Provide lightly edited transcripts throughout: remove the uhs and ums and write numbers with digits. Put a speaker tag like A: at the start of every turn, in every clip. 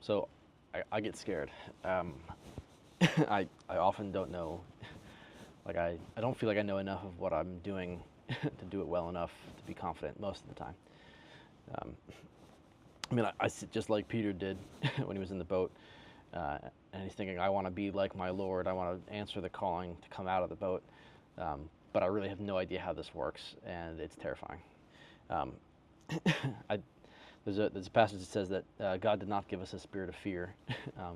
A: So I get scared. I often don't know, like I don't feel like I know enough of what I'm doing to do it well enough to be confident most of the time. Um, I mean, I sit just like Peter did when he was in the boat, and he's thinking, I want to be like my Lord. I want to answer the calling to come out of the boat. But I really have no idea how this works, and it's terrifying. Um, I, there's a passage that says that God did not give us a spirit of fear, um,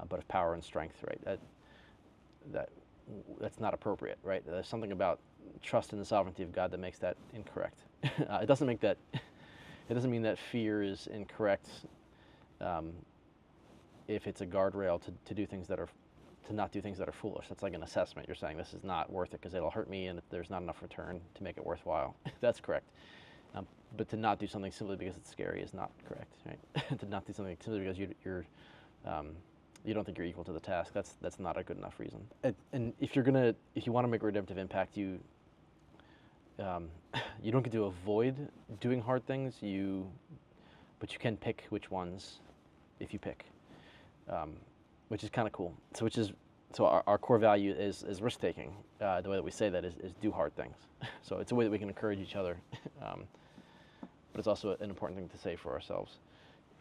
A: but of power and strength. Right? That that's not appropriate. Right? There's something about trust in the sovereignty of God that makes that incorrect. It doesn't make that. It doesn't mean that fear is incorrect um, if it's a guardrail to do things that are to not do things that are foolish. That's like an assessment. You're saying this is not worth it because it'll hurt me, and there's not enough return to make it worthwhile. That's correct. But to not do something simply because it's scary is not correct, right? To not do something simply because you don't think you're equal to the task. That's not a good enough reason. And if you want to make a redemptive impact, you don't get to avoid doing hard things. But you can pick which ones, if you pick, which is kind of cool. So our core value is risk taking. The way that we say that is do hard things. So it's a way that we can encourage each other. But it's also an important thing to say for ourselves.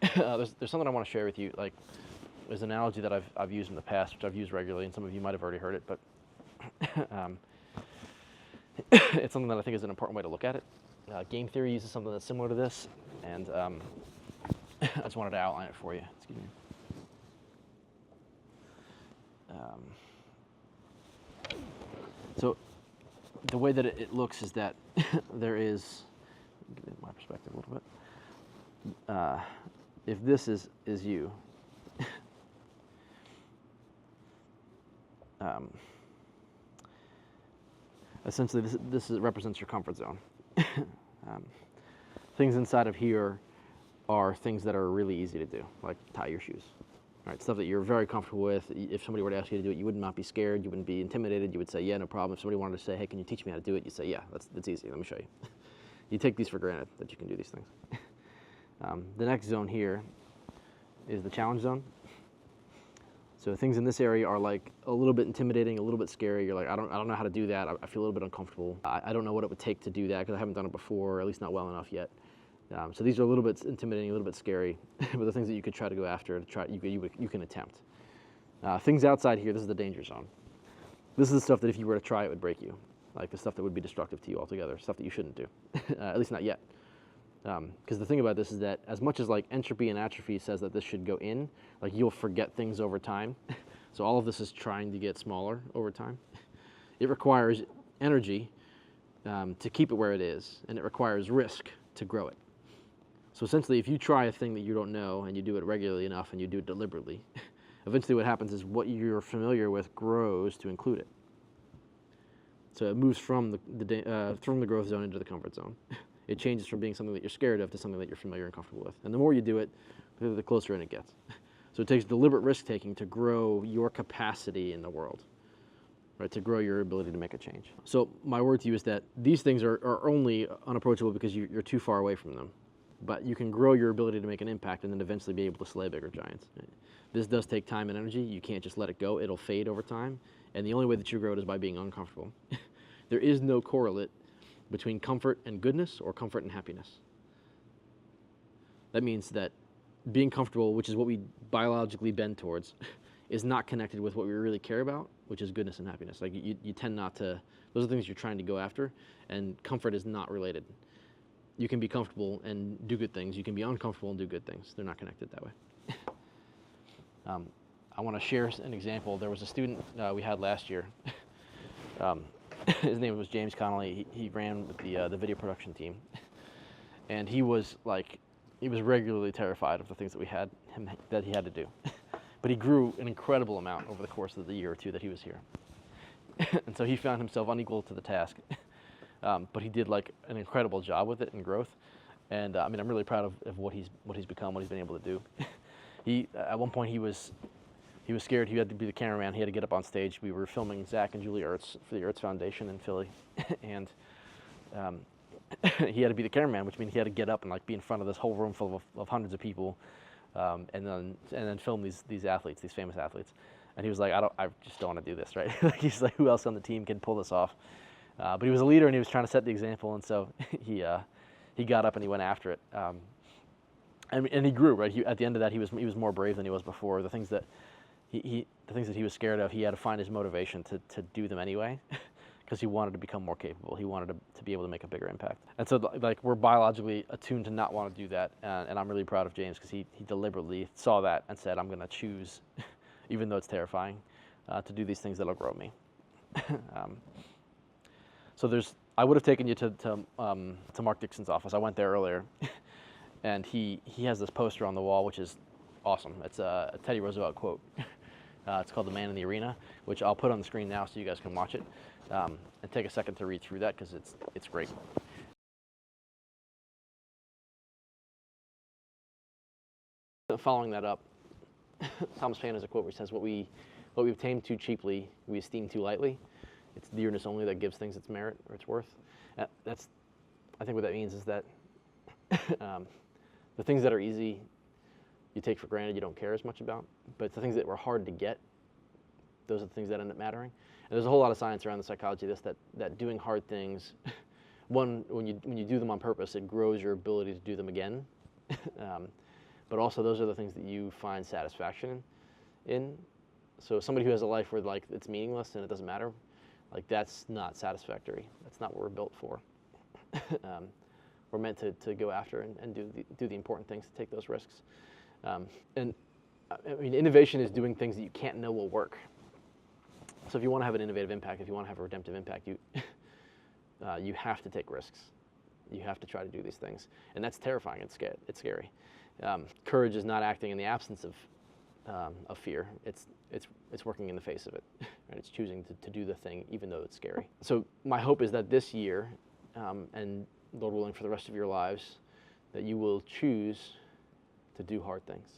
A: There's something I want to share with you. Like, there's an analogy that I've used in the past, which I've used regularly, and some of you might have already heard it, but it's something that I think is an important way to look at it. Game theory uses something that's similar to this, and I just wanted to outline it for you. Excuse me. So the way that it looks is that there is, give it my perspective a little bit. If this is you, essentially this represents your comfort zone. Things inside of here are things that are really easy to do, like tie your shoes. Right, stuff that you're very comfortable with. If somebody were to ask you to do it, you would not be scared. You wouldn't be intimidated. You would say, yeah, no problem. If somebody wanted to say, hey, can you teach me how to do it? You say, yeah, that's easy. Let me show you. You take these for granted that you can do these things. The next zone here is the challenge zone. So things in this area are like a little bit intimidating, a little bit scary. You're like, I don't know how to do that. I feel a little bit uncomfortable. I don't know what it would take to do that because I haven't done it before, or at least not well enough yet. So these are a little bit intimidating, a little bit scary, but the things that you could try to go after, you can attempt. Things outside here, this is the danger zone. This is the stuff that if you were to try, it would break you, like the stuff that would be destructive to you altogether, stuff that you shouldn't do, at least not yet. Because the thing about this is that as much as like entropy and atrophy says that this should go in, like you'll forget things over time. So all of this is trying to get smaller over time. It requires energy to keep it where it is, and it requires risk to grow it. So essentially, if you try a thing that you don't know and you do it regularly enough and you do it deliberately, eventually what happens is what you're familiar with grows to include it. So it moves from the growth zone into the comfort zone. It changes from being something that you're scared of to something that you're familiar and comfortable with. And the more you do it, the closer in it gets. So it takes deliberate risk-taking to grow your capacity in the world, right? To grow your ability to make a change. So my word to you is that these things are only unapproachable because you're too far away from them. But you can grow your ability to make an impact and then eventually be able to slay bigger giants. This does take time and energy. You can't just let it go. It'll fade over time. And the only way that you grow it is by being uncomfortable. There is no correlate between comfort and goodness or comfort and happiness. That means that being comfortable, which is what we biologically bend towards, is not connected with what we really care about, which is goodness and happiness. Like you tend not to, those are things you're trying to go after, and comfort is not related. You can be comfortable and do good things. You can be uncomfortable and do good things. They're not connected that way. I want to share an example. There was a student we had last year. His name was James Connolly. He ran with the video production team, and he was regularly terrified of the things that he had to do. But he grew an incredible amount over the course of the year or two that he was here, and so he found himself unequal to the task. But he did like an incredible job with it and growth, and I mean I'm really proud of what he's become, what he's been able to do. At one point he was scared. He had to be the cameraman. He had to get up on stage. We were filming Zach and Julie Ertz for the Ertz Foundation in Philly, and he had to be the cameraman, which means he had to get up and like be in front of this whole room full of hundreds of people and then film these athletes, these famous athletes. And he was like, I just don't want to do this, right? He's like, who else on the team can pull this off? But he was a leader and he was trying to set the example, and so he got up and he went after it. And he grew, right? At the end of that, he was more brave than he was before. The things that he was scared of, he had to find his motivation to do them anyway, because he wanted to become more capable. He wanted to be able to make a bigger impact. And so, like, we're biologically attuned to not want to do that. And I'm really proud of James because he deliberately saw that and said, I'm going to choose, even though it's terrifying, to do these things that'll grow me. So I would have taken you to Mark Dixon's office. I went there earlier. And he has this poster on the wall, which is awesome. It's a Teddy Roosevelt quote. It's called "The Man in the Arena," which I'll put on the screen now so you guys can watch it, and take a second to read through that because it's great. Following that up, Thomas Paine has a quote which says, "What we obtain too cheaply, we esteem too lightly. It's dearness only that gives things its merit or its worth." I think what that means is that the things that are easy, you take for granted, you don't care as much about. But the things that were hard to get, those are the things that end up mattering. And there's a whole lot of science around the psychology of this, that doing hard things, one, when you do them on purpose, it grows your ability to do them again. But also, those are the things that you find satisfaction in. So somebody who has a life where, like, it's meaningless and it doesn't matter, like, that's not satisfactory. That's not what we're built for. We're meant to go after and do the important things, to take those risks. And I mean, innovation is doing things that you can't know will work. So if you want to have an innovative impact, if you want to have a redemptive impact, you have to take risks. You have to try to do these things, and that's terrifying. It's scary. Courage is not acting in the absence of fear. It's working in the face of it. Right? It's choosing to do the thing even though it's scary. So my hope is that this year, and Lord willing for the rest of your lives, that you will choose to do hard things.